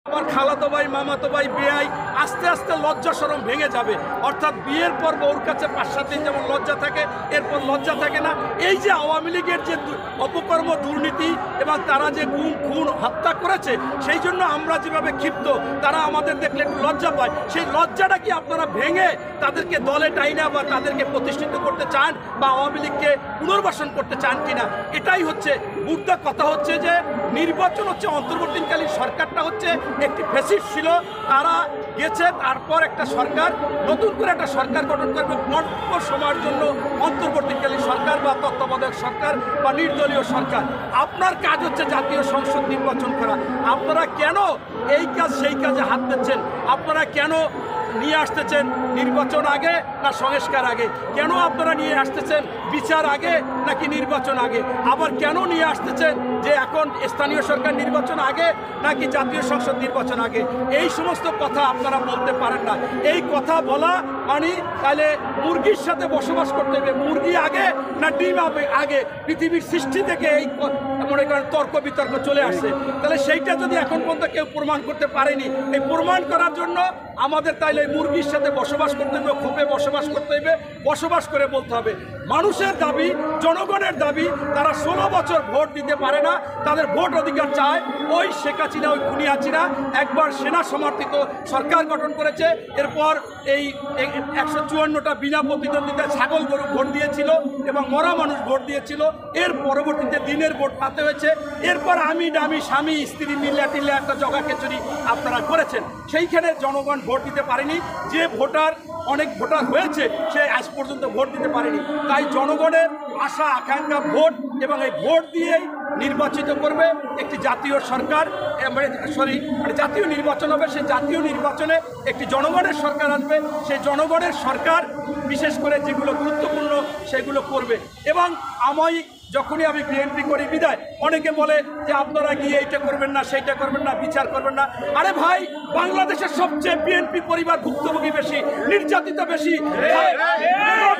আমার খালাতো ভাই মামাতো ভাই বেয়াই আস্তে আস্তে লজ্জা শরম ভেঙে যাবে। অর্থাৎ বিয়ের পর ওর কাছে 5-7 দিন যেমন লজ্জা থাকে, এরপর লজ্জা থাকে না। এই যে আওয়ামী লীগের যে অপকর্ম দুর্নীতি এবং তারা যে গুম খুন হত্যা করেছে, সেই জন্য আমরা যেভাবে ক্ষিপ্ত, তারা আমাদের দেখলে একটু লজ্জা পায়। সেই লজ্জাটা কি আপনারা ভেঙে তাদেরকে দলে টাইনা বা তাদেরকে প্রতিষ্ঠিত করতে চান বা আওয়ামী লীগকে পুনর্বাসন করতে চান কিনা? এটাই হচ্ছে মুদ্রা কথা। হচ্ছে যে নির্বাচন হচ্ছে অন্তর্বর্তীকালীন সরকারটা হচ্ছে একটি ফ্যাসিস্ট ছিল, তারা গেছে, তারপর একটা সরকার নতুন করে একটা সরকার গঠন করবে অল্প সময়ের জন্য, অন্তর্বর্তীকালীন সরকার বা তত্ত্বাবধায়ক সরকার বা নির্দলীয় সরকার। আপনার কাজ হচ্ছে জাতীয় সংসদ নির্বাচন করা। আপনারা কেন এই কাজ সেই কাজে হাত দিচ্ছেন? আপনারা কেন নিয়ে আসতেছেন নির্বাচন আগে না সংস্কার আগে? কেন আপনারা নিয়ে আসতেছেন বিচার আগে নাকি নির্বাচন আগে? আবার কেন নিয়ে আসতেছেন যে এখন স্থানীয় সরকার নির্বাচন আগে নাকি জাতীয় সংসদ নির্বাচন আগে? এই সমস্ত কথা আপনারা বলতে পারেন না। এই কথা বলা মানে তাহলে মুরগির সাথে বসবাস করতে হবে। মুরগি আগে না ডিম আগে? পৃথিবীর সৃষ্টি থেকে এই মনে করেন তর্ক বিতর্ক চলে আসছে। তাহলে সেইটা যদি এখন পর্যন্ত কেউ প্রমাণ করতে পারেনি, এই প্রমাণ করার জন্য আমাদের তাইলে মুরগির সাথে বসবাস করতে হবে, ক্ষোভে বসবাস করতে হবে, বসবাস করে বলতে হবে মানুষের দাবি, জনগণের দাবি। তারা 16 বছর ভোট দিতে পারে না, তাদের ভোট অধিকার চায়। ওই শেখ হাসিনা, ওই খুনি হাসিনা একবার সেনা সমর্থিত সরকার গঠন করেছে, এরপর এই 154টা বিনা প্রতিদ্বন্দ্বিতায় ছাগল গরু ভোট দিয়েছিল এবং মরা মানুষ ভোট দিয়েছিল। এর পরবর্তীতে দিনের ভোট পাতে হয়েছে। এরপর আমি ডামি স্বামী স্ত্রী মিল্লা টিল্লা একটা জগা খেচুরি আপনারা করেছেন। সেইখানে জনগণ ভোট দিতে পারেনি। যে ভোটার, অনেক ভোটার হয়েছে, সে আজ পর্যন্ত ভোট দিতে পারেনি। তাই জনগণের আশা আকাঙ্ক্ষা ভোট, এবং এই ভোট দিয়েই নির্বাচিত করবে একটি জাতীয় সরকার, জাতীয় নির্বাচন হবে। সেই জাতীয় নির্বাচনে একটি জনগণের সরকার আসবে। সেই জনগণের সরকার বিশেষ করে যেগুলো গুরুত্বপূর্ণ সেগুলো করবে। এবং যখনই আমি বিএনপি করি বিদায়, অনেকে বলে যে আপনারা গিয়ে এইটা করবেন না, সেইটা করবেন না, বিচার করবেন না। আরে ভাই, বাংলাদেশের সবচেয়ে বিএনপি পরিবার ভুক্তভোগী বেশি, নির্যাতিত বেশি।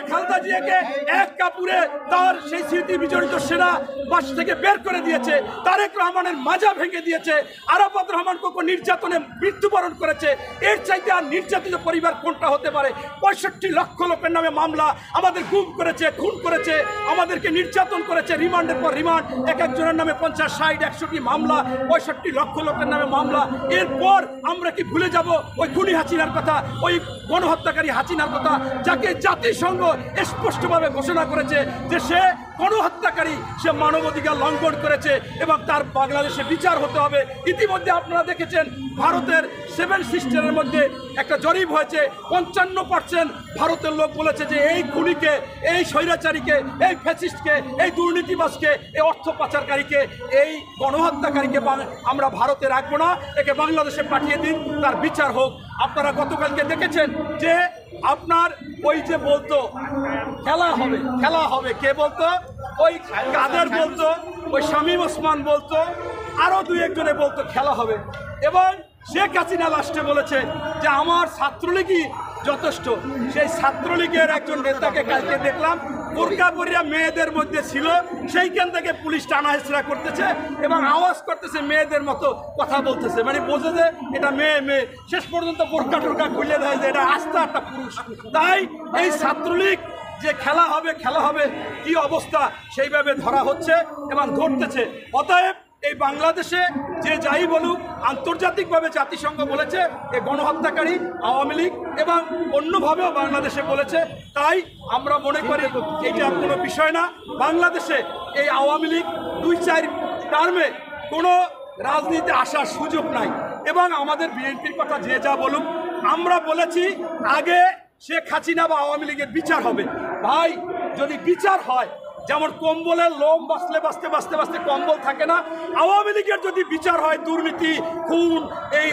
খালেদা জিয়াকে এক কাপুরে তার সেই স্মৃতি বিজড়িত সেনা বাস থেকে বের করে দিয়েছে, তারেক রহমানের মাজা ভেঙে দিয়েছে, আরাফাত রহমান কোকো নির্যাতনে মৃত্যুবরণ করেছে। এর চাইতে আর নির্যাতিত পরিবার কোনটা হতে পারে? 65 লক্ষ লোকের নামে মামলা, আমাদের গুম করেছে, খুন করেছে, আমাদেরকে নির্যাতন করেছে, রিমান্ডের পর রিমান্ড, এক একজনের নামে 50, 60, 100টি মামলা, 65 লক্ষ লোকের নামে মামলা। এরপর আমরা কি ভুলে যাব ওই খুনি হাসিনার কথা, ওই গণহত্যাকারী হাসিনার কথা, যাকে জাতিসংঘ স্পষ্টভাবে ঘোষণা করেছে যে সে গণহত্যাকারী, সে মানবাধিকার লঙ্ঘন করেছে এবং তার বাংলাদেশে বিচার হতে হবে। ইতিমধ্যে আপনারা দেখেছেন ভারতের 7 সিস্টারের মধ্যে একটা জরিপ হয়েছে, 55% ভারতের লোক বলেছে যে এই খুনিকে, এই স্বৈরাচারীকে, এই ফ্যাসিস্টকে, এই দুর্নীতিবাজকে, এই অর্থ পাচারকারীকে, এই গণহত্যাকারীকে আমরা ভারতে রাখবো না, একে বাংলাদেশে পাঠিয়ে দিন, তার বিচার হোক। আপনারা গতকালকে দেখেছেন যে আপনার ওই যে বলতো খেলা হবে, খেলা হবে, কে বলতো? ওই কাদের বলতো, ওই শামীম ওসমান বলতো, আরও 2-1 জনে বলতো খেলা হবে। এবং শেখ হাসিনা লাস্টে বলেছে যে আমার ছাত্রলীগই যথেষ্ট। সেই ছাত্রলীগের একজন নেতাকে কালকে দেখলাম বোরকা পরিয়া মেয়েদের মধ্যে ছিল, সেইখান থেকে পুলিশ টানা হেঁচড়া করতেছে এবং আওয়াজ করতেছে, মেয়েদের মতো কথা বলতেছে, মানে বোঝে যে এটা মেয়ে মেয়ে। শেষ পর্যন্ত বোরকা টোরকা খুলে দেয় যে এটা আস্থা একটা পুরুষ। তাই এই ছাত্রলীগ যে খেলা হবে, খেলা হবে কি অবস্থা সেইভাবে ধরা হচ্ছে এবং ধরতেছে। অতএব এই বাংলাদেশে যে যাই বলুক, আন্তর্জাতিকভাবে জাতিসংঘ বলেছে এই গণহত্যাকারী আওয়ামী লীগ, এবং অন্যভাবেও বাংলাদেশে বলেছে। তাই আমরা মনে করি এইটা কোনো বিষয় না। বাংলাদেশে এই আওয়ামী লীগ 2-4 টার্মে কোনো রাজনীতিতে আসার সুযোগ নাই। এবং আমাদের বিএনপির কথা যে যা বলুক, আমরা বলেছি আগে শেখ হাসিনা বা আওয়ামী লীগের বিচার হবে। ভাই, যদি বিচার হয়, যেমন কম্বলের লোম বাঁচলে বাঁচতে বাঁচতে বাঁচতে কম্বল থাকে না, আওয়ামী লীগের যদি বিচার হয়, দুর্নীতি, খুন, এই